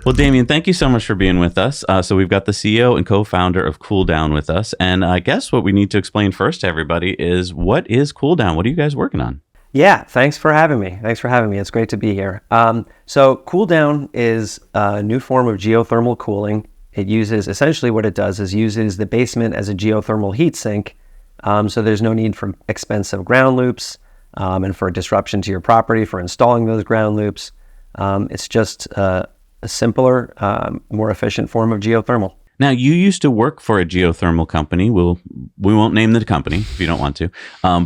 Well, Damien, thank you so much for being with us. So we've got the CEO and co-founder of Cooldown with us. And I guess what we need to explain first to everybody is, what is Cooldown? What are you guys working on? Yeah, thanks for having me. It's great to be here. So Cooldown is a new form of geothermal cooling. It uses, essentially what it does is uses the basement as a geothermal heat sink. So there's no need for expensive ground loops and for disruption to your property for installing those ground loops. It's just a simpler, more efficient form of geothermal. Now, you used to work for a geothermal company. We won't name the company if you don't want to,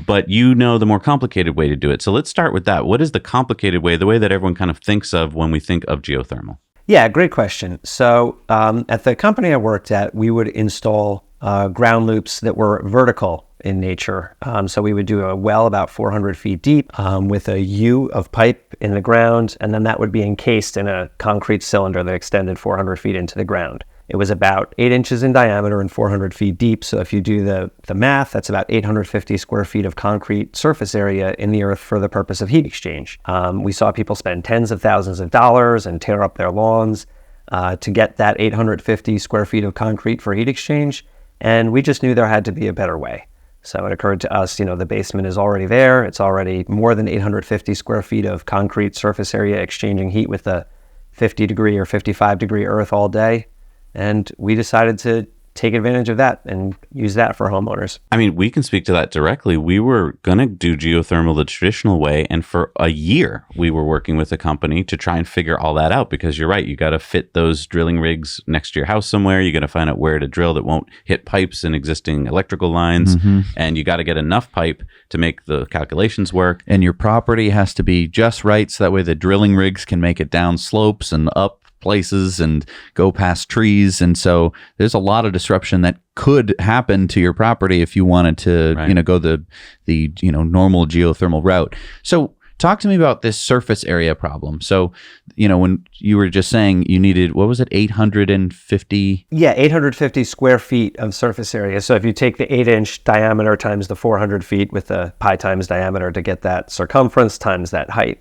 but you know the more complicated way to do it. So let's start with that. What is the complicated way, the way that everyone kind of thinks of when we think of geothermal? Yeah, great question. So at the company I worked at, we would install ground loops that were vertical in nature. So we would do a well about 400 feet deep with a U of pipe in the ground, and then that would be encased in a concrete cylinder that extended 400 feet into the ground. It was about 8 inches in diameter and 400 feet deep. So if you do the math, that's about 850 square feet of concrete surface area in the earth for the purpose of heat exchange. We saw people spend tens of thousands of dollars and tear up their lawns to get that 850 square feet of concrete for heat exchange. And we just knew there had to be a better way. So it occurred to us, the basement is already there. It's already more than 850 square feet of concrete surface area exchanging heat with a 50 degree or 55 degree earth all day. And we decided to take advantage of that and use that for homeowners. I mean, we can speak to that directly. We were going to do geothermal the traditional way. And for a year, we were working with a company to try and figure all that out, because you're right. You got to fit those drilling rigs next to your house somewhere. You got to find out where to drill that won't hit pipes and existing electrical lines. Mm-hmm. And you got to get enough pipe to make the calculations work. And your property has to be just right, so that way the drilling rigs can make it down slopes and up places and go past trees. And so there's a lot of disruption that could happen to your property if you wanted to, right, go the normal geothermal route. So talk to me about this surface area problem. So, when you were just saying you needed, what was it, 850? Yeah, 850 square feet of surface area. So if you take the 8-inch diameter times the 400 feet with the pi times diameter to get that circumference times that height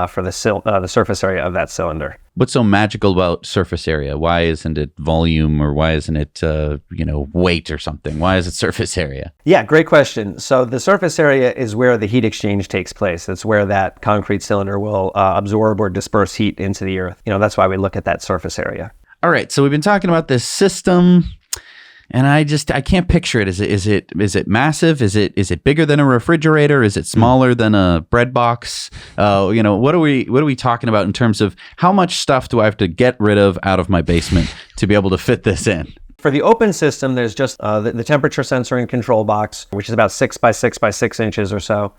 for the surface area of that cylinder. What's so magical about surface area? Why isn't it volume, or why isn't it, weight or something? Why is it surface area? Yeah, great question. So the surface area is where the heat exchange takes place. It's where that concrete cylinder will absorb or disperse heat into the earth. That's why we look at that surface area. All right. So we've been talking about this system, and I can't picture it. Is it massive? Is it bigger than a refrigerator? Is it smaller than a bread box? What are we talking about in terms of how much stuff do I have to get rid of out of my basement to be able to fit this in? For the open system, there's just the temperature sensor and control box, which is about 6 by 6 by 6 inches or so.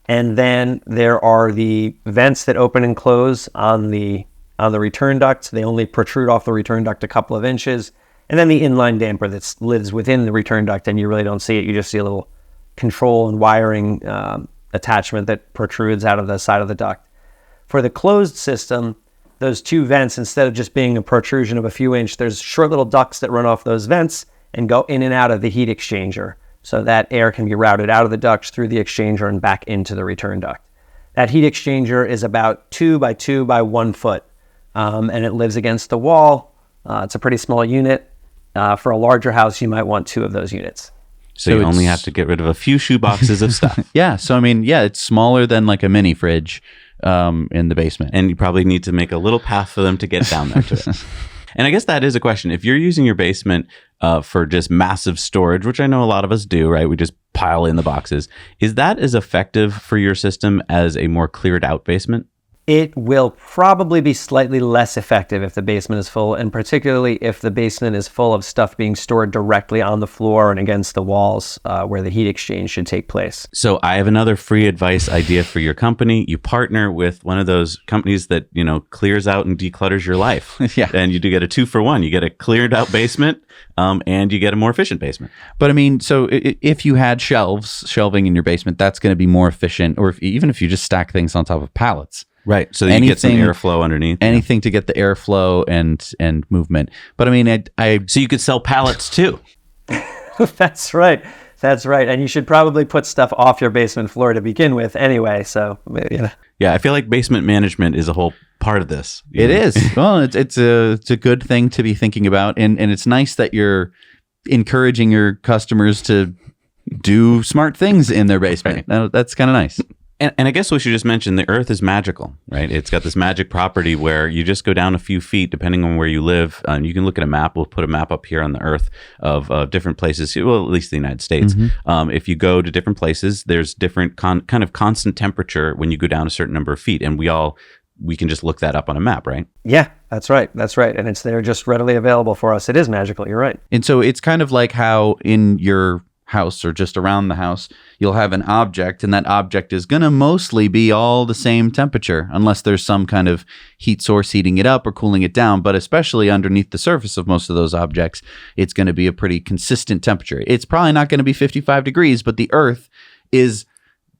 And then there are the vents that open and close on the return duct. They only protrude off the return duct a couple of inches. And then the inline damper that lives within the return duct, and you really don't see it. You just see a little control and wiring attachment that protrudes out of the side of the duct. For the closed system, those two vents, instead of just being a protrusion of a few inches, there's short little ducts that run off those vents and go in and out of the heat exchanger. So that air can be routed out of the ducts through the exchanger and back into the return duct. That heat exchanger is about 2 by 2 by 1 foot, and it lives against the wall. It's a pretty small unit. For a larger house, you might want 2 of those units. So you only have to get rid of a few shoe boxes of stuff. Yeah. So, it's smaller than like a mini fridge in the basement. And you probably need to make a little path for them to get down there to it. And I guess that is a question. If you're using your basement for just massive storage, which I know a lot of us do, right? We just pile in the boxes. Is that as effective for your system as a more cleared out basement? It will probably be slightly less effective if the basement is full, and particularly if the basement is full of stuff being stored directly on the floor and against the walls where the heat exchange should take place. So I have another free advice idea for your company. You partner with one of those companies that, clears out and declutters your life. Yeah. And you do get a 2-for-1. You get a cleared out basement and you get a more efficient basement. But so if you had shelving in your basement, that's going to be more efficient, or even if you just stack things on top of pallets. Right. So you get some airflow underneath. Anything to get the airflow and movement. But so you could sell pallets too. That's right. That's right. And you should probably put stuff off your basement floor to begin with anyway. So, Yeah, I feel like basement management is a whole part of this. It is. Well, it's a good thing to be thinking about. And it's nice that you're encouraging your customers to do smart things in their basement. That's kind of nice. And I guess we should just mention the Earth is magical, right? It's got this magic property where you just go down a few feet, depending on where you live. You can look at a map. We'll put a map up here on the Earth of different places, well, at least the United States. If you go to different places, there's different kind of constant temperature when you go down a certain number of feet. And we can just look that up on a map, right? Yeah, that's right. That's right. And it's there just readily available for us. It is magical. You're right. And so it's kind of like how in your house or just around the house, you'll have an object, and that object is going to mostly be all the same temperature unless there's some kind of heat source heating it up or cooling it down. But especially underneath the surface of most of those objects, it's going to be a pretty consistent temperature. It's probably not going to be 55 degrees, but the Earth is,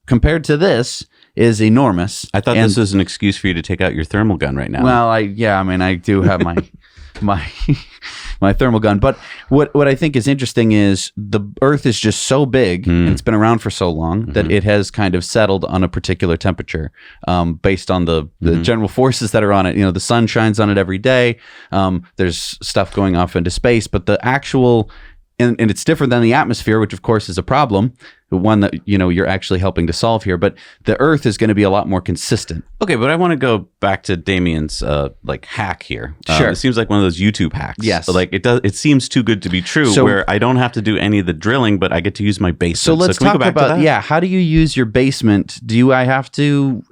compared to this, is enormous. I thought this was an excuse for you to take out your thermal gun right now. Well, I do have my my thermal gun. But what I think is interesting is the Earth is just so big and it's been around for so long that it has kind of settled on a particular temperature based on the general forces that are on it. You know, the sun shines on it every day. There's stuff going off into space, but the actual and it's different than the atmosphere, which of course is a problem, one that you're actually helping to solve here. But the Earth is going to be a lot more consistent. Okay, but I want to go back to Damien's hack here. Sure, it seems like one of those YouTube hacks. Yes, like it seems too good to be true. Where I don't have to do any of the drilling, but I get to use my basement. So let's talk about how do you use your basement? I have to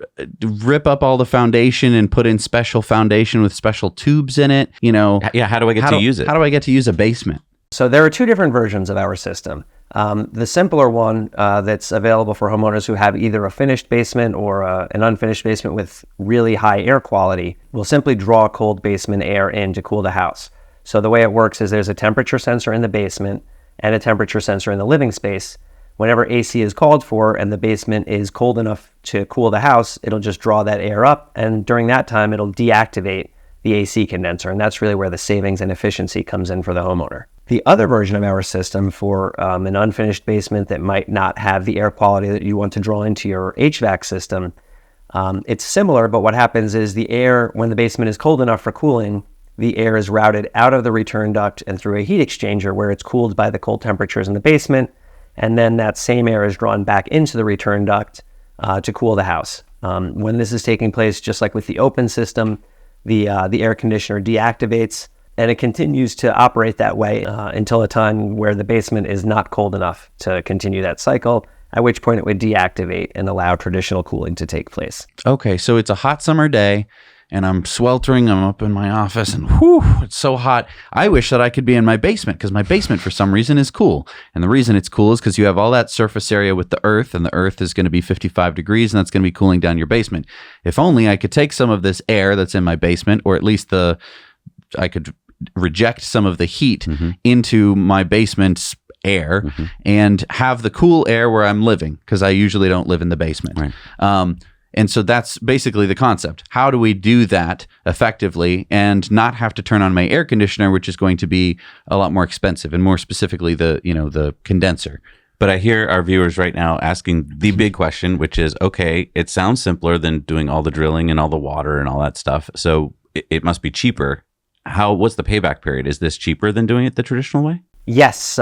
rip up all the foundation and put in special foundation with special tubes in it? Yeah. How do I get to use it? How do I get to use a basement? So there are two different versions of our system. The simpler one that's available for homeowners who have either a finished basement or an unfinished basement with really high air quality will simply draw cold basement air in to cool the house. So the way it works is there's a temperature sensor in the basement and a temperature sensor in the living space. Whenever AC is called for and the basement is cold enough to cool the house, it'll just draw that air up, and during that time it'll deactivate the AC condenser, and that's really where the savings and efficiency comes in for the homeowner. The other version of our system for an unfinished basement that might not have the air quality that you want to draw into your HVAC system, it's similar, but what happens is the air, when the basement is cold enough for cooling, the air is routed out of the return duct and through a heat exchanger where it's cooled by the cold temperatures in the basement, and then that same air is drawn back into the return duct to cool the house. When this is taking place, just like with the open system, the air conditioner deactivates, and it continues to operate that way until a time where the basement is not cold enough to continue that cycle, at which point it would deactivate and allow traditional cooling to take place. Okay, so it's a hot summer day, and I'm sweltering. I'm up in my office, and it's so hot. I wish that I could be in my basement, because my basement, for some reason, is cool. And the reason it's cool is because you have all that surface area with the Earth, and the Earth is going to be 55 degrees, and that's going to be cooling down your basement. If only I could take some of this air that's in my basement, or at least I could reject some of the heat into my basement's air and have the cool air where I'm living, because I usually don't live in the basement. Right. And so that's basically the concept. How do we do that effectively and not have to turn on my air conditioner, which is going to be a lot more expensive, and more specifically the condenser? But I hear our viewers right now asking the big question, which is, okay, it sounds simpler than doing all the drilling and all the water and all that stuff. So it must be cheaper. What's the payback period? Is this cheaper than doing it the traditional way? Yes.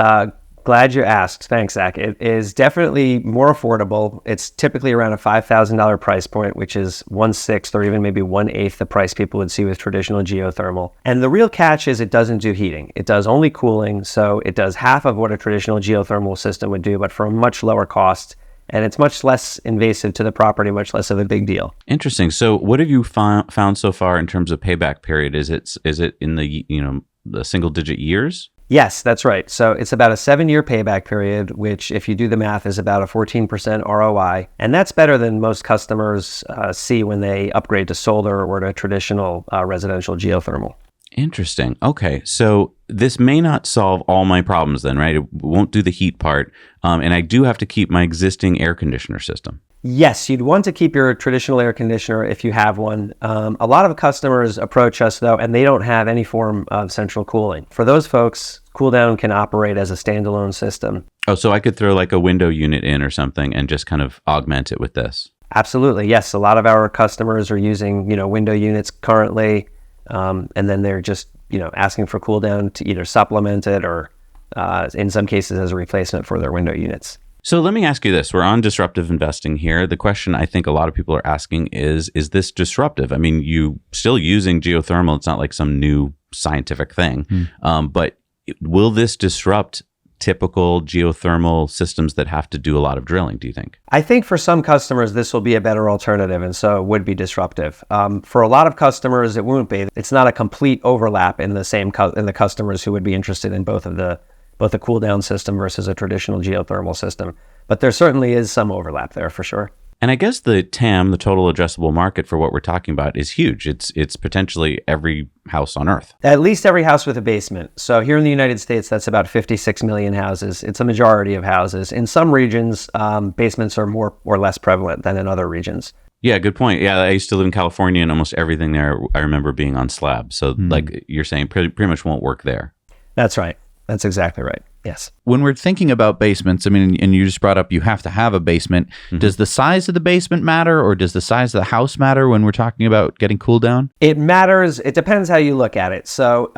Glad you asked. Thanks, Zach. It is definitely more affordable. It's typically around a $5,000 price point, which is 1/6 or even maybe 1/8 the price people would see with traditional geothermal. And the real catch is it doesn't do heating. It does only cooling. So it does half of what a traditional geothermal system would do, but for a much lower cost. And it's much less invasive to the property, much less of a big deal. Interesting. So what have you found so far in terms of payback period? Is it in the single digit years? Yes, that's right. So it's about a 7-year payback period, which if you do the math is about a 14% ROI. And that's better than most customers see when they upgrade to solar or to traditional residential geothermal. Interesting. Okay. So this may not solve all my problems then, right? It won't do the heat part. And I do have to keep my existing air conditioner system. Yes, you'd want to keep your traditional air conditioner if you have one. A lot of customers approach us though, and they don't have any form of central cooling. For those folks, Cooldown can operate as a standalone system. Oh, so I could throw like a window unit in or something and just kind of augment it with this. Absolutely, yes. A lot of our customers are using, window units currently, and then they're just, asking for Cooldown to either supplement it or, in some cases, as a replacement for their window units. So let me ask you this. We're on disruptive investing here. The question I think a lot of people are asking is this disruptive? I mean, you still using geothermal. It's not like some new scientific thing. But will this disrupt typical geothermal systems that have to do a lot of drilling, do you think? I think for some customers, this will be a better alternative, and so it would be disruptive. For a lot of customers, it won't be. It's not a complete overlap in the customers who would be interested in both a cool down system versus a traditional geothermal system. But there certainly is some overlap there for sure. And I guess the TAM, the total addressable market for what we're talking about, is huge. It's potentially every house on Earth. At least every house with a basement. So here in the United States, that's about 56 million houses. It's a majority of houses. In some regions, basements are more or less prevalent than in other regions. Yeah, good point. Yeah, I used to live in California, and almost everything there I remember being on slab. So like you're saying, pretty much won't work there. That's right. That's exactly right. Yes. When we're thinking about basements, I mean, and you just brought up you have to have a basement. Does the size of the basement matter, or does the size of the house matter when we're talking about getting cool down? It matters. It depends how you look at it. So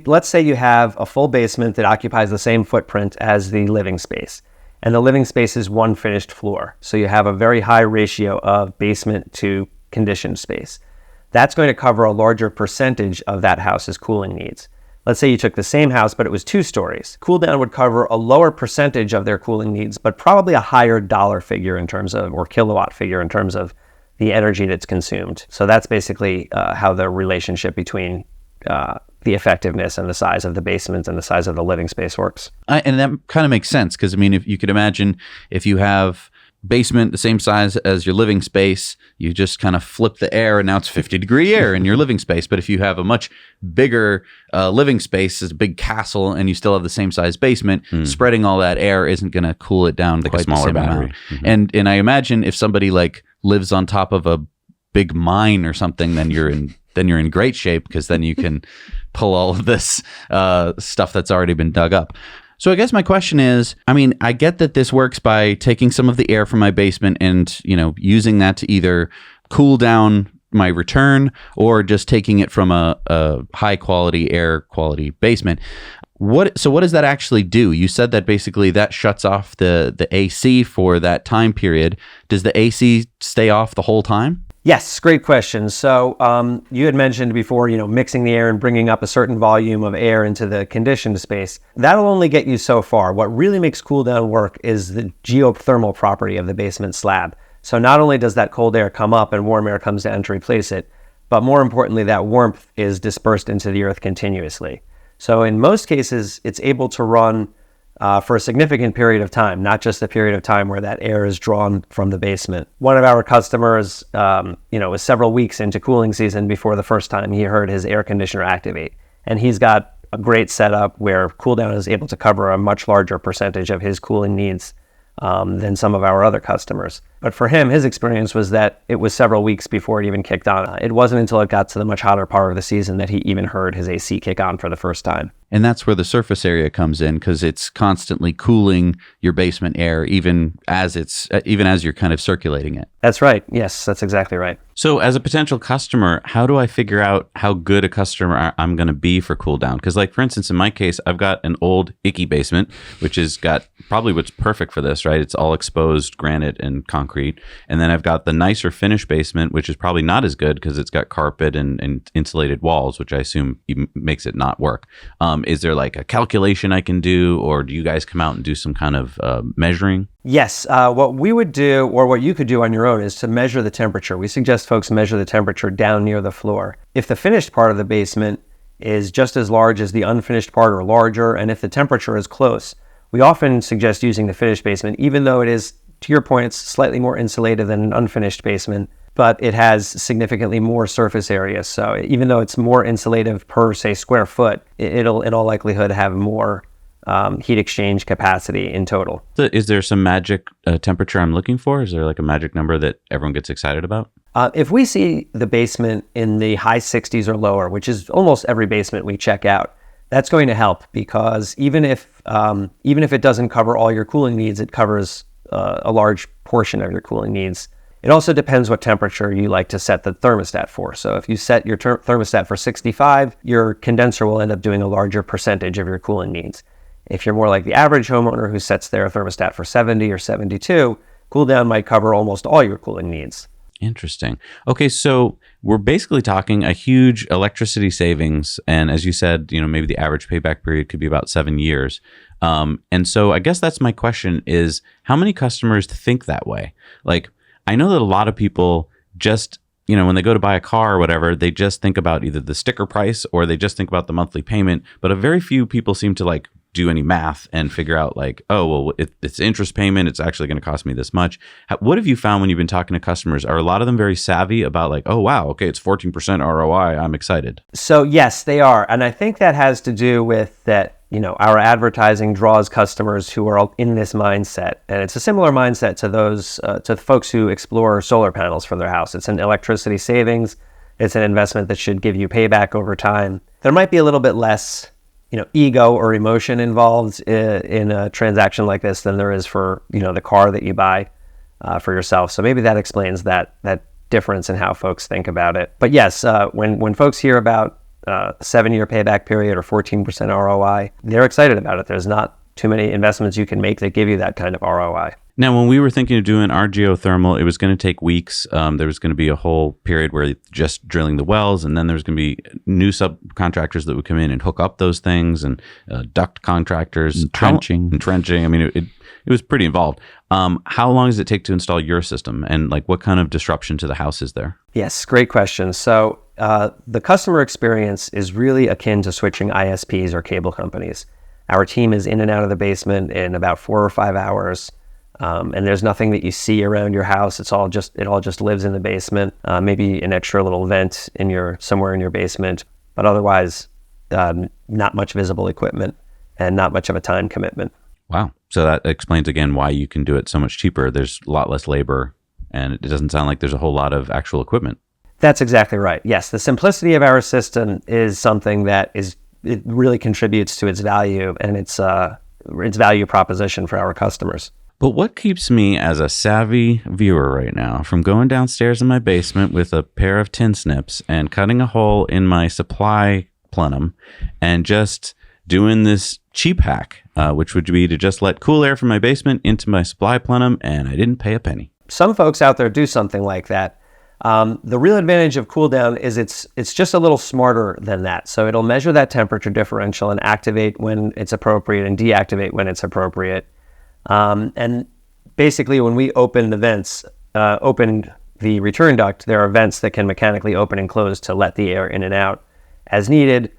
let's say you have a full basement that occupies the same footprint as the living space, and the living space is one finished floor. So you have a very high ratio of basement to conditioned space. That's going to cover a larger percentage of that house's cooling needs. Let's say you took the same house, but it was 2 stories. Cooldown would cover a lower percentage of their cooling needs, but probably a higher dollar figure in terms of, or kilowatt figure in terms of the energy that's consumed. So that's basically how the relationship between the effectiveness and the size of the basement and the size of the living space works. And that kind of makes sense, because I mean, if you could imagine if you have basement the same size as your living space, you just kind of flip the air and now it's 50-degree air in your living space. But if you have a much bigger living space, it's a big castle, and you still have the same size basement, spreading all that air isn't going to cool it down like quite the same amount. And I imagine if somebody like lives on top of a big mine or something, then you're in great shape, because then you can pull all of this stuff that's already been dug up. So I guess my question is, I mean, I get that this works by taking some of the air from my basement and, using that to either cool down my return or just taking it from a high quality air quality basement. So what does that actually do? You said that basically that shuts off the AC for that time period. Does the AC stay off the whole time? Yes, great question. So you had mentioned before, mixing the air and bringing up a certain volume of air into the conditioned space. That'll only get you so far. What really makes cooldown work is the geothermal property of the basement slab. So not only does that cold air come up and warm air comes down to replace it, but more importantly, that warmth is dispersed into the earth continuously. So in most cases, it's able to run for a significant period of time, not just the period of time where that air is drawn from the basement. One of our customers, was several weeks into cooling season before the first time he heard his air conditioner activate. And he's got a great setup where Cooldown is able to cover a much larger percentage of his cooling needs than some of our other customers. But for him, his experience was that it was several weeks before it even kicked on. It wasn't until it got to the much hotter part of the season that he even heard his AC kick on for the first time. And that's where the surface area comes in, because it's constantly cooling your basement air, even as you're kind of circulating it. That's right. Yes, that's exactly right. So as a potential customer, how do I figure out how good a customer I'm going to be for Cooldown? Because like, for instance, in my case, I've got an old icky basement, which has got probably what's perfect for this, right? It's all exposed granite and concrete. And then I've got the nicer finished basement, which is probably not as good because it's got carpet and insulated walls, which I assume even makes it not work. Is there like a calculation I can do, or do you guys come out and do some kind of measuring? Yes. What we would do, or what you could do on your own, is to measure the temperature. We suggest folks measure the temperature down near the floor. If the finished part of the basement is just as large as the unfinished part or larger, and if the temperature is close, we often suggest using the finished basement, even though it is, to your point, it's slightly more insulated than an unfinished basement, but it has significantly more surface area. So even though it's more insulative per, say, square foot, it'll in all likelihood have more heat exchange capacity in total. Is there some magic temperature I'm looking for? Is there like a magic number that everyone gets excited about? If we see the basement in the high 60s or lower, which is almost every basement we check out, that's going to help, because even if it doesn't cover all your cooling needs, it covers a large portion of your cooling needs. It also depends what temperature you like to set the thermostat for. So if you set your thermostat for 65, your condenser will end up doing a larger percentage of your cooling needs. If you're more like the average homeowner who sets their thermostat for 70 or 72, Cooldown might cover almost all your cooling needs. Interesting. Okay, so we're basically talking a huge electricity savings, and as you said, maybe the average payback period could be about 7 years. And so I guess that's my question: is how many customers think that way? Like, I know that a lot of people just, when they go to buy a car or whatever, they just think about either the sticker price or they just think about the monthly payment. But a very few people seem to do any math and figure out oh, well, it's interest payment. It's actually going to cost me this much. What have you found when you've been talking to customers? Are a lot of them very savvy about oh, wow, okay, it's 14% ROI. I'm excited. So yes, they are. And I think that has to do with that, our advertising draws customers who are in this mindset. And it's a similar mindset to those, to folks who explore solar panels for their house. It's an electricity savings. It's an investment that should give you payback over time. There might be a little bit less ego or emotion involved in a transaction like this than there is for, the car that you buy for yourself. So maybe that explains that difference in how folks think about it. But yes, when folks hear about 7-year payback period or 14% ROI, they're excited about it. There's not too many investments you can make that give you that kind of ROI. Now, when we were thinking of doing our geothermal, it was going to take weeks. There was going to be a whole period where just drilling the wells, and then there was going to be new subcontractors that would come in and hook up those things, and duct contractors. And trenching. I mean, it was pretty involved. How long does it take to install your system, and what kind of disruption to the house is there? Yes, great question. So the customer experience is really akin to switching ISPs or cable companies. Our team is in and out of the basement in about 4 or 5 hours. And there's nothing that you see around your house. It all just lives in the basement. Maybe an extra little vent somewhere in your basement, but otherwise, not much visible equipment and not much of a time commitment. Wow. So that explains again why you can do it so much cheaper. There's a lot less labor, and it doesn't sound like there's a whole lot of actual equipment. That's exactly right. Yes, the simplicity of our system is something that it really contributes to its value and its value proposition for our customers. But what keeps me as a savvy viewer right now from going downstairs in my basement with a pair of tin snips and cutting a hole in my supply plenum and just doing this cheap hack, which would be to just let cool air from my basement into my supply plenum, and I didn't pay a penny? Some folks out there do something like that. The real advantage of Cooldown is it's just a little smarter than that. So it'll measure that temperature differential and activate when it's appropriate and deactivate when it's appropriate. And basically, when we open the return duct, there are vents that can mechanically open and close to let the air in and out as needed,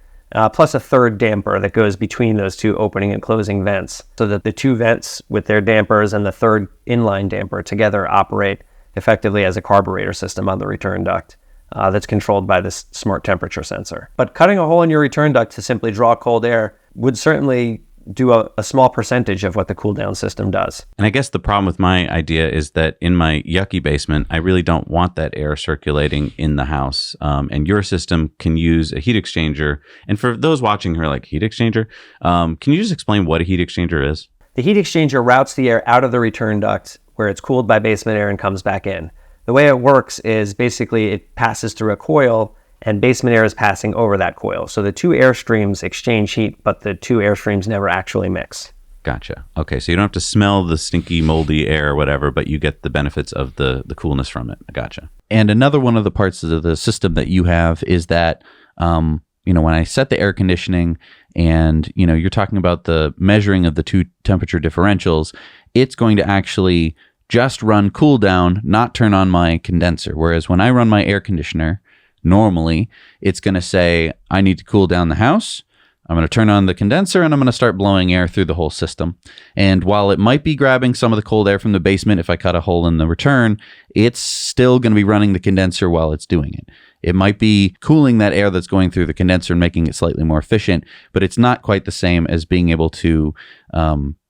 plus a third damper that goes between those two opening and closing vents, so that the two vents with their dampers and the third inline damper together operate effectively as a carburetor system on the return duct that's controlled by this smart temperature sensor. But cutting a hole in your return duct to simply draw cold air would certainly do a small percentage of what the Cooldown system does. And I guess the problem with my idea is that in my yucky basement, I really don't want that air circulating in the house. And your system can use a heat exchanger. And for those watching who are like, heat exchanger, can you just explain what a heat exchanger is? The heat exchanger routes the air out of the return duct where it's cooled by basement air and comes back in. The way it works is basically it passes through a coil, and basement air is passing over that coil. So the two air streams exchange heat, but the two air streams never actually mix. Gotcha. Okay, so you don't have to smell the stinky, moldy air or whatever, but you get the benefits of the coolness from it. Gotcha. And another one of the parts of the system that you have is that, when I set the air conditioning and, you're talking about the measuring of the two temperature differentials, it's going to actually just run cool down, not turn on my condenser. Whereas when I run my air conditioner, normally, it's going to say, I need to cool down the house. I'm going to turn on the condenser and I'm going to start blowing air through the whole system. And while it might be grabbing some of the cold air from the basement if I cut a hole in the return, it's still going to be running the condenser while it's doing it. It might be cooling that air that's going through the condenser and making it slightly more efficient, but it's not quite the same as being able to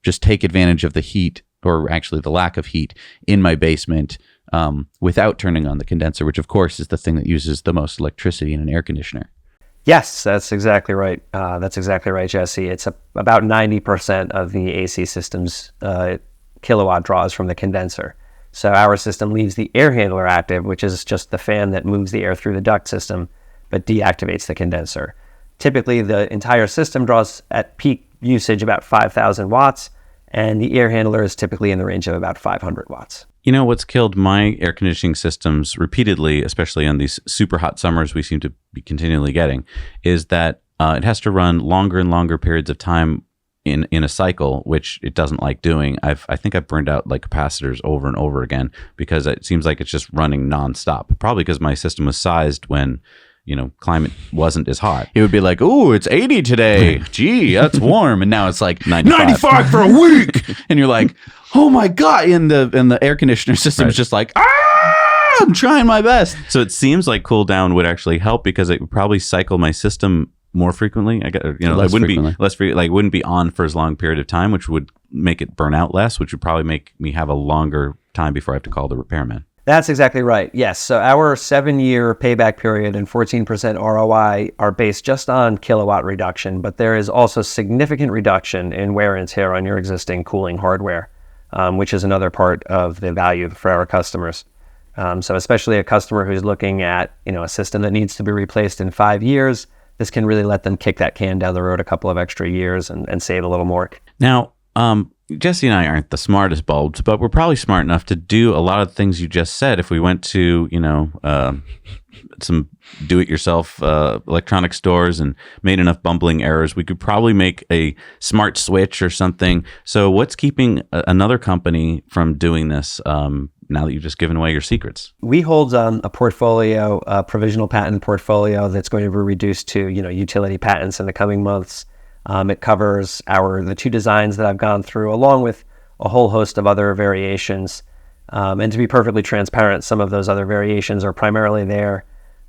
just take advantage of the heat, or actually the lack of heat in my basement without turning on the condenser, which of course is the thing that uses the most electricity in an air conditioner. Yes, that's exactly right. That's exactly right, Jesse. It's about 90% of the AC system's kilowatt draws from the condenser. So our system leaves the air handler active, which is just the fan that moves the air through the duct system, but deactivates the condenser. Typically, the entire system draws at peak usage about 5,000 watts, and the air handler is typically in the range of about 500 watts. You know, what's killed my air conditioning systems repeatedly, especially on these super hot summers we seem to be continually getting, is that it has to run longer and longer periods of time in a cycle, which it doesn't like doing. I think I've burned out like capacitors over and over again because it seems like it's just running nonstop. Probably because my system was sized when, you know, climate wasn't as hot. It would be like, "Ooh, it's 80 today. Gee, that's warm." And now it's like 95 for a week. And you're like, "Oh my God." And the air conditioner system is just like, I'm trying my best. So it seems like Cooldown would actually help because it would probably cycle my system more frequently. I get, you know, Less it wouldn't frequently. be less like it wouldn't be on for as long a period of time, which would make it burn out less, which would probably make me have a longer time before I have to call the repairman. That's exactly right. Yes. So our 7-year payback period and 14% ROI are based just on kilowatt reduction, but there is also significant reduction in wear and tear on your existing cooling hardware, which is another part of the value for our customers. So especially a customer who's looking at, you know, a system that needs to be replaced in 5 years, this can really let them kick that can down the road a couple of extra years and save a little more. Now, Jesse and I aren't the smartest bulbs, but we're probably smart enough to do a lot of the things you just said. If we went to, you know, some do-it-yourself electronic stores and made enough bumbling errors, we could probably make a smart switch or something. So what's keeping another company from doing this now that you've just given away your secrets? We hold a portfolio, a provisional patent portfolio that's going to be reduced to, you know, utility patents in the coming months. It covers the 2 designs that I've gone through, along with a whole host of other variations. And to be perfectly transparent, some of those other variations are primarily there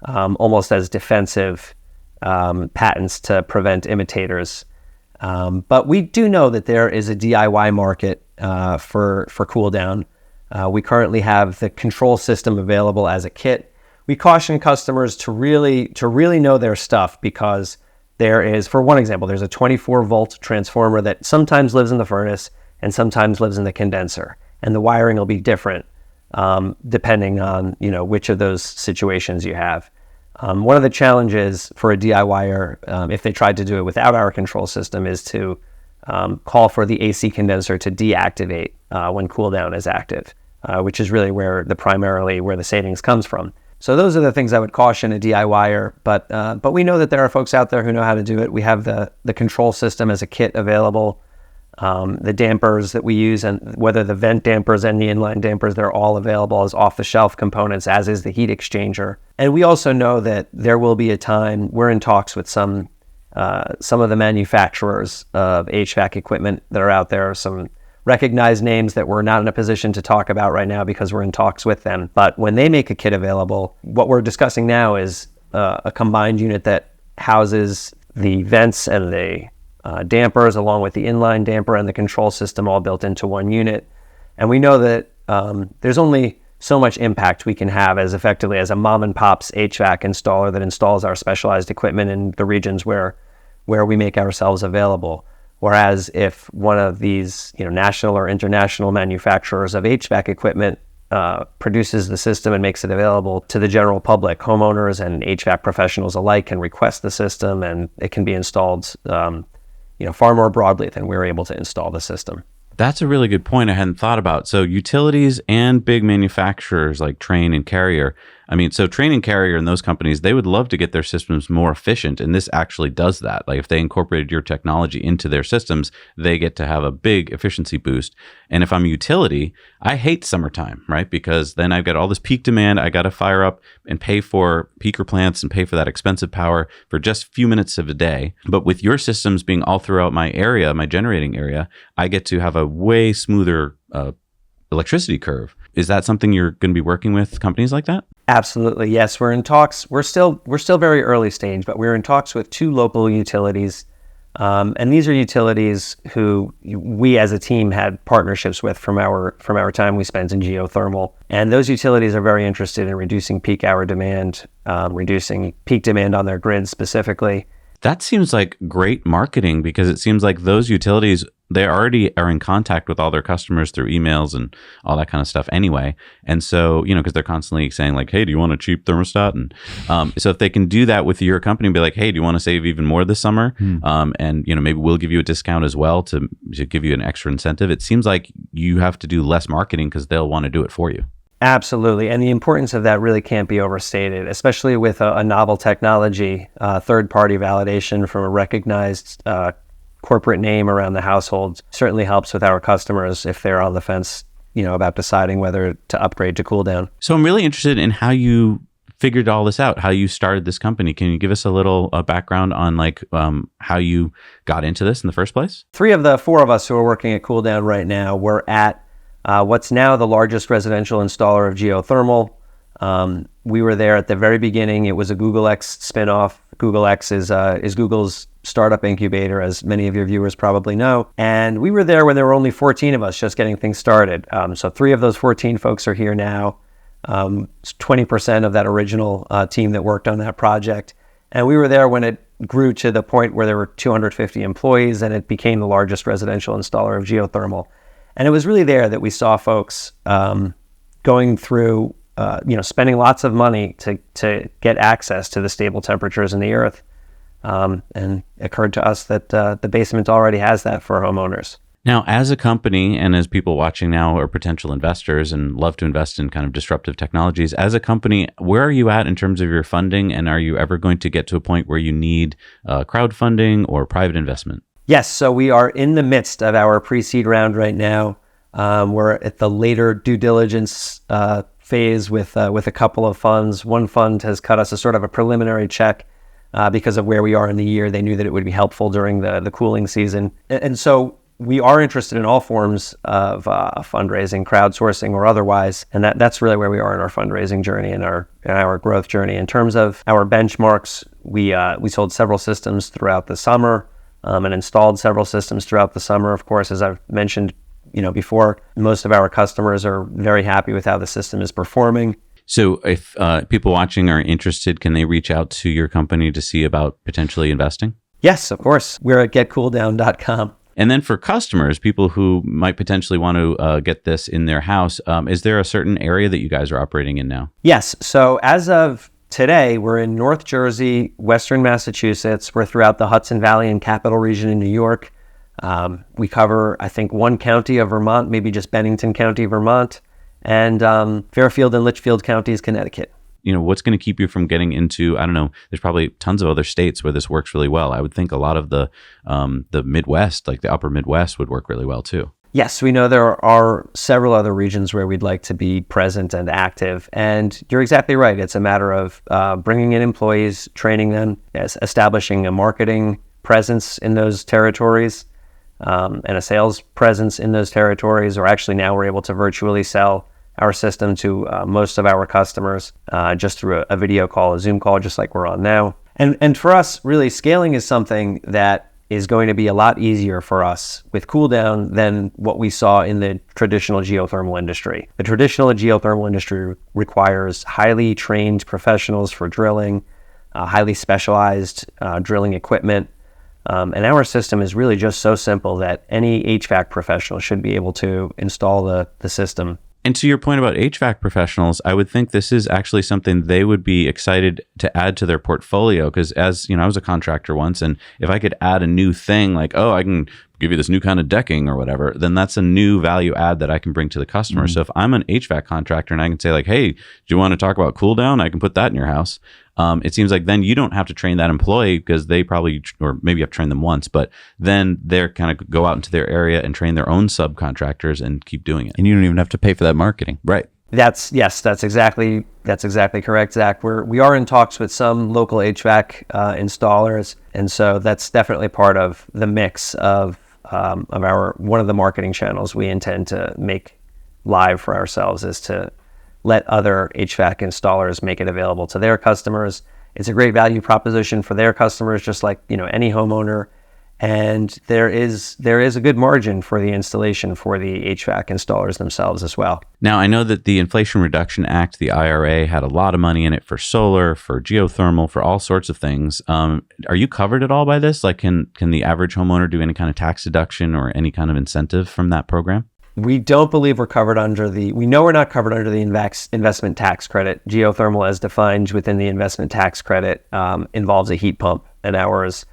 almost as defensive patents to prevent imitators. But we do know that there is a DIY market for Cooldown. We currently have the control system available as a kit. We caution customers to really know their stuff, because there is, for one example, there's a 24-volt transformer that sometimes lives in the furnace and sometimes lives in the condenser, and the wiring will be different depending on, you know, which of those situations you have. One of the challenges for a DIYer, if they tried to do it without our control system, is to call for the AC condenser to deactivate when Cooldown is active, which is really where the savings comes from. So those are the things I would caution a DIYer, but we know that there are folks out there who know how to do it. We have the control system as a kit available, the dampers that we use, and whether the vent dampers and the inline dampers, they're all available as off-the-shelf components, as is the heat exchanger. And we also know that there will be a time, we're in talks with some of the manufacturers of HVAC equipment that are out there, some recognized names that we're not in a position to talk about right now because we're in talks with them. But when they make a kit available, what we're discussing now is a combined unit that houses the vents and the dampers, along with the inline damper and the control system, all built into one unit. And we know that there's only so much impact we can have as effectively as a mom and pop's HVAC installer that installs our specialized equipment in the regions where we make ourselves available. Whereas if one of these, you know, national or international manufacturers of HVAC equipment produces the system and makes it available to the general public, homeowners and HVAC professionals alike can request the system, and it can be installed, far more broadly than we're able to install the system. That's a really good point I hadn't thought about. So utilities and big manufacturers like Trane and Carrier, so Trane and Carrier and those companies, they would love to get their systems more efficient. And this actually does that. Like if they incorporated your technology into their systems, they get to have a big efficiency boost. And if I'm a utility, I hate summertime, right? Because then I've got all this peak demand. I got to fire up and pay for peaker plants and pay for that expensive power for just a few minutes of a day. But with your systems being all throughout my area, my generating area, I get to have a way smoother electricity curve. is that something you're going to be working with companies like that? Absolutely. Yes, we're in talks. We're still very early stage, but we're in talks with 2 local utilities. And these are utilities who we as a team had partnerships with from our time we spent in geothermal. And those utilities are very interested in reducing peak hour demand, reducing peak demand on their grid specifically. That seems like great marketing, because it seems like those utilities, they already are in contact with all their customers through emails and all that kind of stuff anyway. And so, because they're constantly saying like, hey, do you want a cheap thermostat? And so if they can do that with your company and be like, hey, do you want to save even more this summer? And, maybe we'll give you a discount as well to give you an extra incentive. It seems like you have to do less marketing because they'll want to do it for you. Absolutely. And the importance of that really can't be overstated, especially with a novel technology, third-party validation from a recognized corporate name around the household certainly helps with our customers if they're on the fence, about deciding whether to upgrade to Cooldown. So I'm really interested in how you figured all this out, how you started this company. Can you give us a little background on how you got into this in the first place? 3 of the 4 of us who are working at Cooldown right now were at what's now the largest residential installer of geothermal. We were there at the very beginning. It was a Google X spinoff. Google X is Google's startup incubator, as many of your viewers probably know. And we were there when there were only 14 of us just getting things started. So 3 of those 14 folks are here now. 20% of that original team that worked on that project. And we were there when it grew to the point where there were 250 employees and it became the largest residential installer of geothermal. And it was really there that we saw folks going through, spending lots of money to get access to the stable temperatures in the earth. And it occurred to us that the basement already has that for homeowners. Now, as a company and as people watching now are potential investors and love to invest in kind of disruptive technologies, as a company, where are you at in terms of your funding? And are you ever going to get to a point where you need crowdfunding or private investment? Yes, so we are in the midst of our pre-seed round right now. We're at the later due diligence phase with a couple of funds. One fund has cut us a sort of a preliminary check because of where we are in the year. They knew that it would be helpful during the cooling season. And so we are interested in all forms of fundraising, crowdsourcing or otherwise. And that's really where we are in our fundraising journey and our growth journey. In terms of our benchmarks, we sold several systems throughout the summer. And installed several systems throughout the summer. Of course, as I've mentioned, before, most of our customers are very happy with how the system is performing. So if people watching are interested, can they reach out to your company to see about potentially investing? Yes, of course. We're at getcooldown.com. And then for customers, people who might potentially want to get this in their house, is there a certain area that you guys are operating in now? Yes. So as of today, we're in North Jersey, Western Massachusetts. We're throughout the Hudson Valley and Capital Region in New York. We cover, I think, 1 county of Vermont, maybe just Bennington County, Vermont, and Fairfield and Litchfield counties, Connecticut. What's going to keep you from getting into, I don't know, there's probably tons of other states where this works really well. I would think a lot of the Midwest, like the upper Midwest, would work really well too. Yes, we know there are several other regions where we'd like to be present and active. And you're exactly right. It's a matter of bringing in employees, training them, establishing a marketing presence in those territories and a sales presence in those territories. Or actually now we're able to virtually sell our system to most of our customers just through a video call, a Zoom call, just like we're on now. And for us, really, scaling is something that is going to be a lot easier for us with Cooldown than what we saw in the traditional geothermal industry. The traditional geothermal industry requires highly trained professionals for drilling, highly specialized drilling equipment. And our system is really just so simple that any HVAC professional should be able to install the system. And to your point about HVAC professionals, I would think this is actually something they would be excited to add to their portfolio. Because as you know, I was a contractor once, and if I could add a new thing like, oh, I can give you this new kind of decking or whatever, then that's a new value add that I can bring to the customer. Mm-hmm. So if I'm an HVAC contractor and I can say like, hey, do you want to talk about Cooldown? I can put that in your house. It seems like then you don't have to train that employee because they probably, or maybe I've trained them once, but then they're kind of go out into their area and train their own subcontractors and keep doing it. And you don't even have to pay for that marketing. Right. That's exactly correct, Zach. We are in talks with some local HVAC installers, and so that's definitely part of the mix of our one of the marketing channels we intend to make live for ourselves is to let other HVAC installers make it available to their customers. It's a great value proposition for their customers, just like, any homeowner. And there is a good margin for the installation for the HVAC installers themselves as well. Now, I know that the Inflation Reduction Act, the IRA, had a lot of money in it for solar, for geothermal, for all sorts of things. Are you covered at all by this? Like, can the average homeowner do any kind of tax deduction or any kind of incentive from that program? We don't believe we're covered we know we're not covered under the investment tax credit. Geothermal, as defined within the investment tax credit, involves a heat pump, and ours,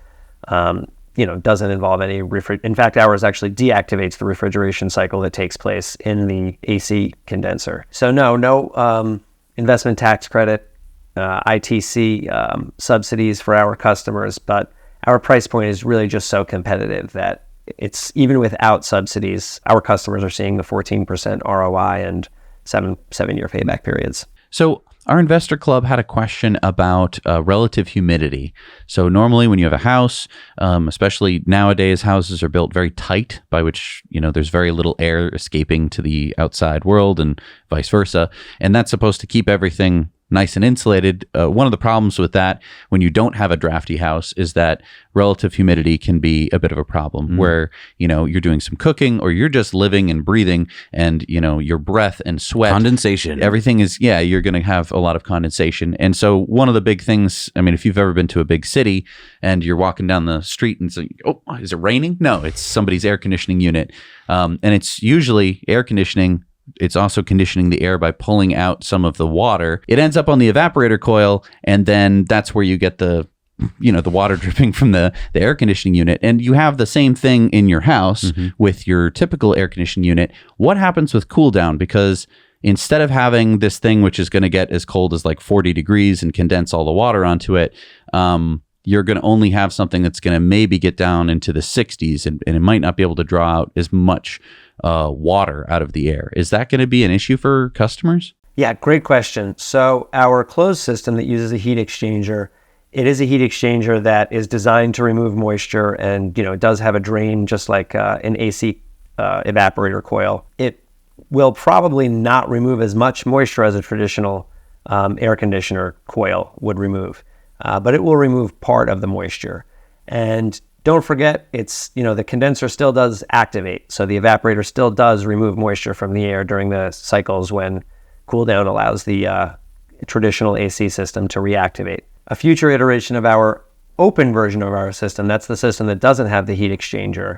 doesn't involve any in fact, ours actually deactivates the refrigeration cycle that takes place in the AC condenser. So no investment tax credit, ITC subsidies for our customers, but our price point is really just so competitive that it's even without subsidies, our customers are seeing the 14% ROI and seven-year payback periods. So our investor club had a question about relative humidity. So normally when you have a house, especially nowadays, houses are built very tight, by which, there's very little air escaping to the outside world and vice versa. And that's supposed to keep everything nice and insulated. One of the problems with that when you don't have a drafty house is that relative humidity can be a bit of a problem where, you're doing some cooking or you're just living and breathing and, your breath and sweat. Condensation. Everything is, you're going to have a lot of condensation. And so one of the big things, if you've ever been to a big city and you're walking down the street and say, oh, is it raining? No, it's somebody's air conditioning unit. And it's usually air conditioning. It's also conditioning the air by pulling out some of the water. It ends up on the evaporator coil, and then that's where you get the water dripping from the air conditioning unit. And you have the same thing in your house with your typical air conditioning unit. What happens with Cooldown? Because instead of having this thing which is going to get as cold as like 40 degrees and condense all the water onto it, you're going to only have something that's going to maybe get down into the 60s, and it might not be able to draw out as much water out of the air. Is that going to be an issue for customers? Yeah, great question. So our closed system that uses a heat exchanger, it is a heat exchanger that is designed to remove moisture, and it does have a drain just like an AC evaporator coil. It will probably not remove as much moisture as a traditional air conditioner coil would remove, but it will remove part of the moisture. And don't forget, it's, the condenser still does activate. So the evaporator still does remove moisture from the air during the cycles when Cooldown allows the traditional AC system to reactivate. A future iteration of our open version of our system, that's the system that doesn't have the heat exchanger,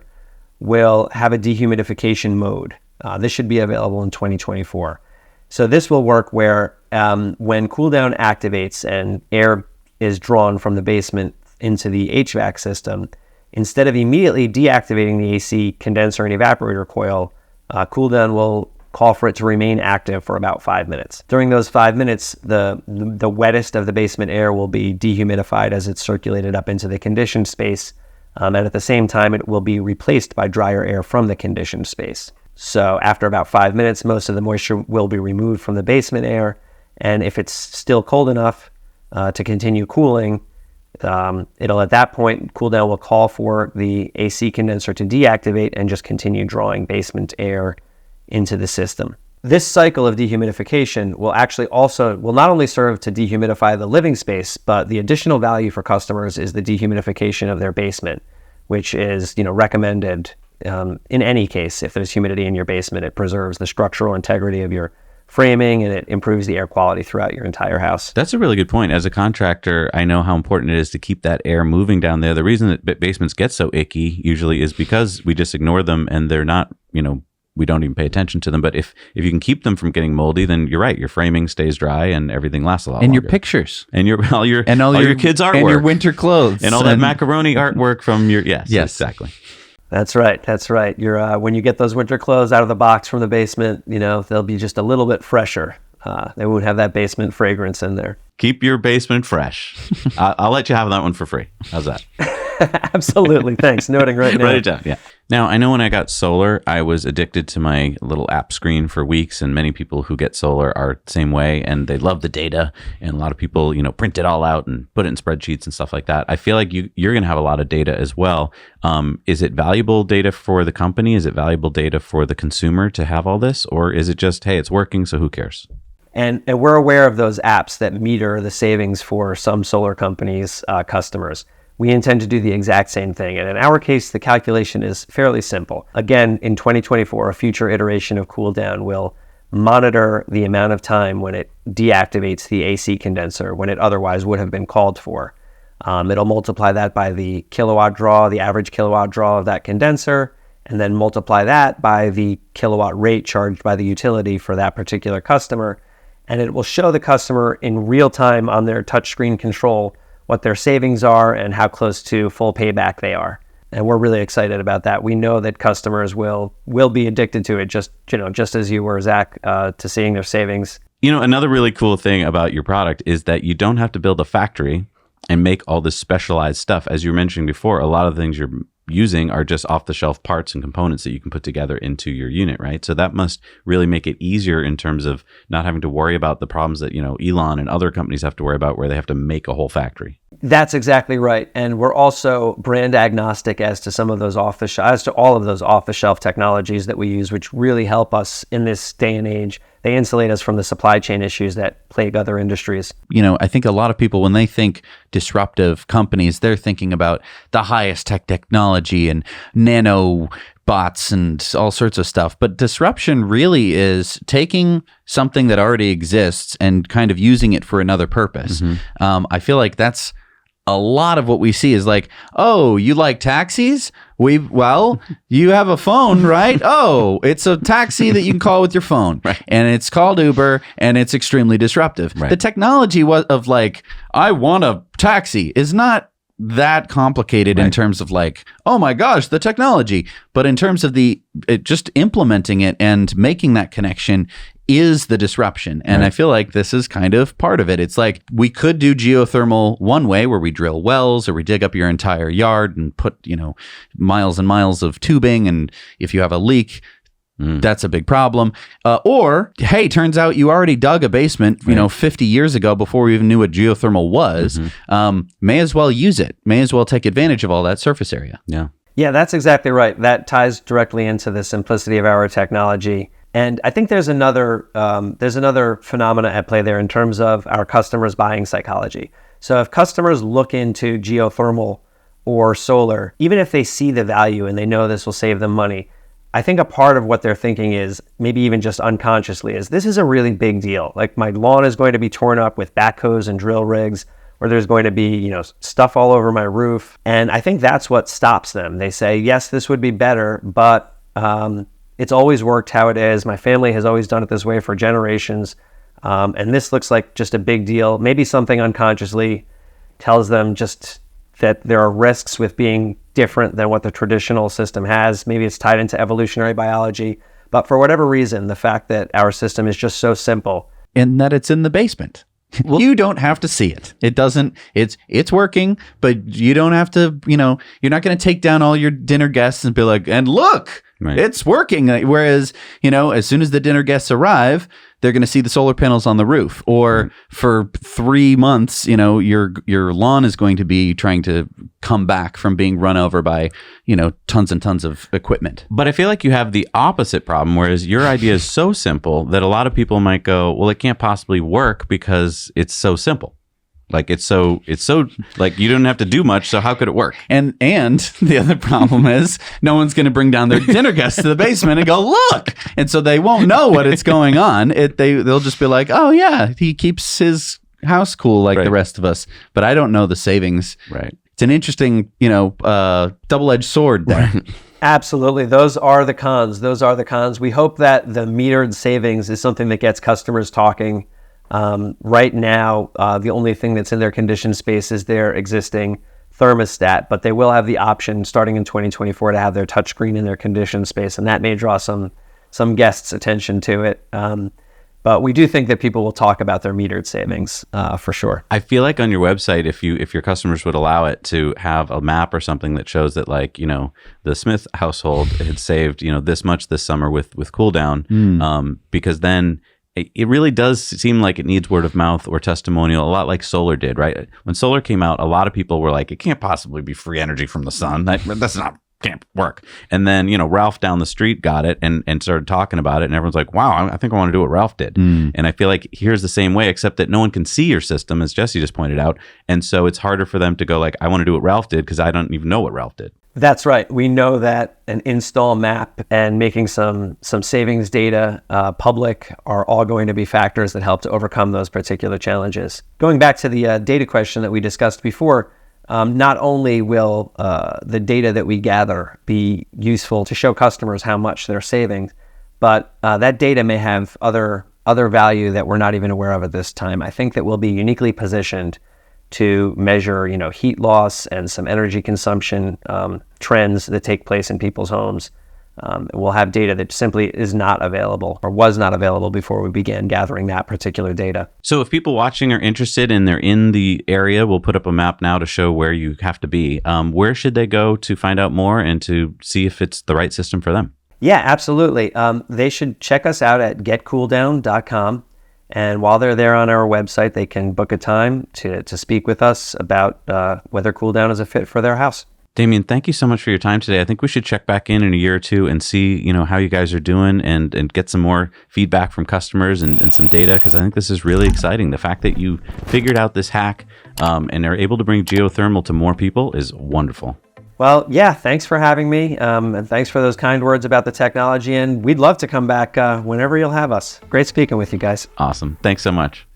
will have a dehumidification mode. This should be available in 2024. So this will work where when Cooldown activates and air is drawn from the basement into the HVAC system, instead of immediately deactivating the AC condenser and evaporator coil, Cooldown will call for it to remain active for about 5 minutes. During those 5 minutes, the wettest of the basement air will be dehumidified as it's circulated up into the conditioned space, and at the same time, it will be replaced by drier air from the conditioned space. So after about 5 minutes, most of the moisture will be removed from the basement air, and if it's still cold enough to continue cooling, it'll at that point, Cooldown will call for the AC condenser to deactivate and just continue drawing basement air into the system. This cycle of dehumidification will not only serve to dehumidify the living space, but the additional value for customers is the dehumidification of their basement, which is recommended in any case. If there's humidity in your basement, it preserves the structural integrity of your framing, and it improves the air quality throughout your entire house. That's a really good point. As a contractor, I know how important it is to keep that air moving down there. The reason that basements get so icky usually is because we just ignore them and they're not, we don't even pay attention to them. But if you can keep them from getting moldy, then you're right. Your framing stays dry and everything lasts a lot longer. And your pictures. And all your kids' artwork. And your winter clothes. And all that macaroni artwork from your, yes, exactly. That's right. You're when you get those winter clothes out of the box from the basement, they'll be just a little bit fresher. They won't have that basement fragrance in there. Keep your basement fresh. I'll let you have that one for free. How's that? Absolutely. Thanks. Noting right now. Write it down. Yeah. Now, I know when I got solar, I was addicted to my little app screen for weeks, and many people who get solar are the same way, and they love the data, and a lot of people, print it all out and put it in spreadsheets and stuff like that. I feel like you're going to have a lot of data as well. Is it valuable data for the company? Is it valuable data for the consumer to have all this? Or is it just, hey, it's working, so who cares? And we're aware of those apps that meter the savings for some solar companies' customers. We intend to do the exact same thing. And in our case, the calculation is fairly simple. Again, in 2024, a future iteration of Cooldown will monitor the amount of time when it deactivates the AC condenser when it otherwise would have been called for. It'll multiply that by the kilowatt draw, the average kilowatt draw of that condenser, and then multiply that by the kilowatt rate charged by the utility for that particular customer. And it will show the customer in real time on their touchscreen control what their savings are and how close to full payback they are. And we're really excited about that. We know that customers will be addicted to it, just as you were, Zach, to seeing their savings. Another really cool thing about your product is that you don't have to build a factory and make all this specialized stuff. As you were mentioning before, a lot of the things you're using are just off-the-shelf parts and components that you can put together into your unit, right? So that must really make it easier in terms of not having to worry about the problems that, Elon and other companies have to worry about where they have to make a whole factory. That's exactly right. And we're also brand agnostic as to some of those as to all of those off-the-shelf technologies that we use, which really help us in this day and age. They insulate us from the supply chain issues that plague other industries. I think a lot of people, when they think disruptive companies, they're thinking about the highest tech technology and nano bots and all sorts of stuff. But disruption really is taking something that already exists and kind of using it for another purpose. Mm-hmm. I feel like that's a lot of what we see is like, oh, you like taxis? You have a phone, right? Oh, it's a taxi that you can call with your phone. Right. And it's called Uber, and it's extremely disruptive. Right. The technology of like, I want a taxi is not that complicated in terms of like, oh my gosh, the technology. But in terms of just implementing it and making that connection is the disruption. And I feel like this is kind of part of it. It's like we could do geothermal one way where we drill wells or we dig up your entire yard and put, miles and miles of tubing. And if you have a leak, that's a big problem. Or, hey, turns out you already dug a basement, 50 years ago before we even knew what geothermal was. Mm-hmm. May as well use it. May as well take advantage of all that surface area. Yeah. Yeah, that's exactly right. That ties directly into the simplicity of our technology. And I think there's another phenomena at play there in terms of our customers' buying psychology. So if customers look into geothermal or solar, even if they see the value and they know this will save them money, I think a part of what they're thinking is, maybe even just unconsciously, is this is a really big deal. Like my lawn is going to be torn up with backhoes and drill rigs, or there's going to be, stuff all over my roof. And I think that's what stops them. They say, yes, this would be better, but it's always worked how it is. My family has always done it this way for generations. And this looks like just a big deal. Maybe something unconsciously tells them just that there are risks with being different than what the traditional system has. Maybe it's tied into evolutionary biology. But for whatever reason, the fact that our system is just so simple. And that it's in the basement. Well, you don't have to see it. It's working, but you don't have to, you're not going to take down all your dinner guests and be like, and look, it's working. Whereas, as soon as the dinner guests arrive, they're going to see the solar panels on the roof. Or for 3 months, your lawn is going to be trying to come back from being run over by, tons and tons of equipment. But I feel like you have the opposite problem, whereas your idea is so simple that a lot of people might go, well, it can't possibly work because it's so simple. Like it's so like you don't have to do much, so how could it work? And the other problem is no one's going to bring down their dinner guests to the basement and go, look. And so they won't know what is going on. They'll just be like, oh yeah, he keeps his house cool like the rest of us. But I don't know the savings. Right. It's an interesting, double-edged sword there. Right. Absolutely. Those are the cons. We hope that the metered savings is something that gets customers talking. Right now, the only thing that's in their conditioned space is their existing thermostat, but they will have the option starting in 2024 to have their touchscreen in their conditioned space, and that may draw some guests' attention to it. But we do think that people will talk about their metered savings for sure. I feel like on your website, if your customers would allow it, to have a map or something that shows that, like, the Smith household had saved, this much this summer with Cooldown, because then it really does seem like it needs word of mouth or testimonial, a lot like solar did, right? When solar came out, a lot of people were like, it can't possibly be free energy from the sun. That's not, can't work. And then, Ralph down the street got it and started talking about it. And everyone's like, wow, I think I want to do what Ralph did. And I feel like here's the same way, except that no one can see your system, as Jesse just pointed out. And so it's harder for them to go like, I want to do what Ralph did because I don't even know what Ralph did. That's right. We know that an install map and making some savings data public are all going to be factors that help to overcome those particular challenges. Going back to the data question that we discussed before, not only will the data that we gather be useful to show customers how much they're saving, but that data may have other value that we're not even aware of at this time. I think that we'll be uniquely positioned to measure, heat loss and some energy consumption trends that take place in people's homes. We'll have data that simply is not available or was not available before we began gathering that particular data. So if people watching are interested and they're in the area, we'll put up a map now to show where you have to be. Where should they go to find out more and to see if it's the right system for them? Yeah, absolutely. They should check us out at getcooldown.com. And while they're there on our website, they can book a time to speak with us about whether Cooldown is a fit for their house. Damien, thank you so much for your time today. I think we should check back in a year or two and see, how you guys are doing and get some more feedback from customers and some data, because I think this is really exciting. The fact that you figured out this hack and are able to bring geothermal to more people is wonderful. Well, yeah, thanks for having me. And thanks for those kind words about the technology. And we'd love to come back whenever you'll have us. Great speaking with you guys. Awesome. Thanks so much.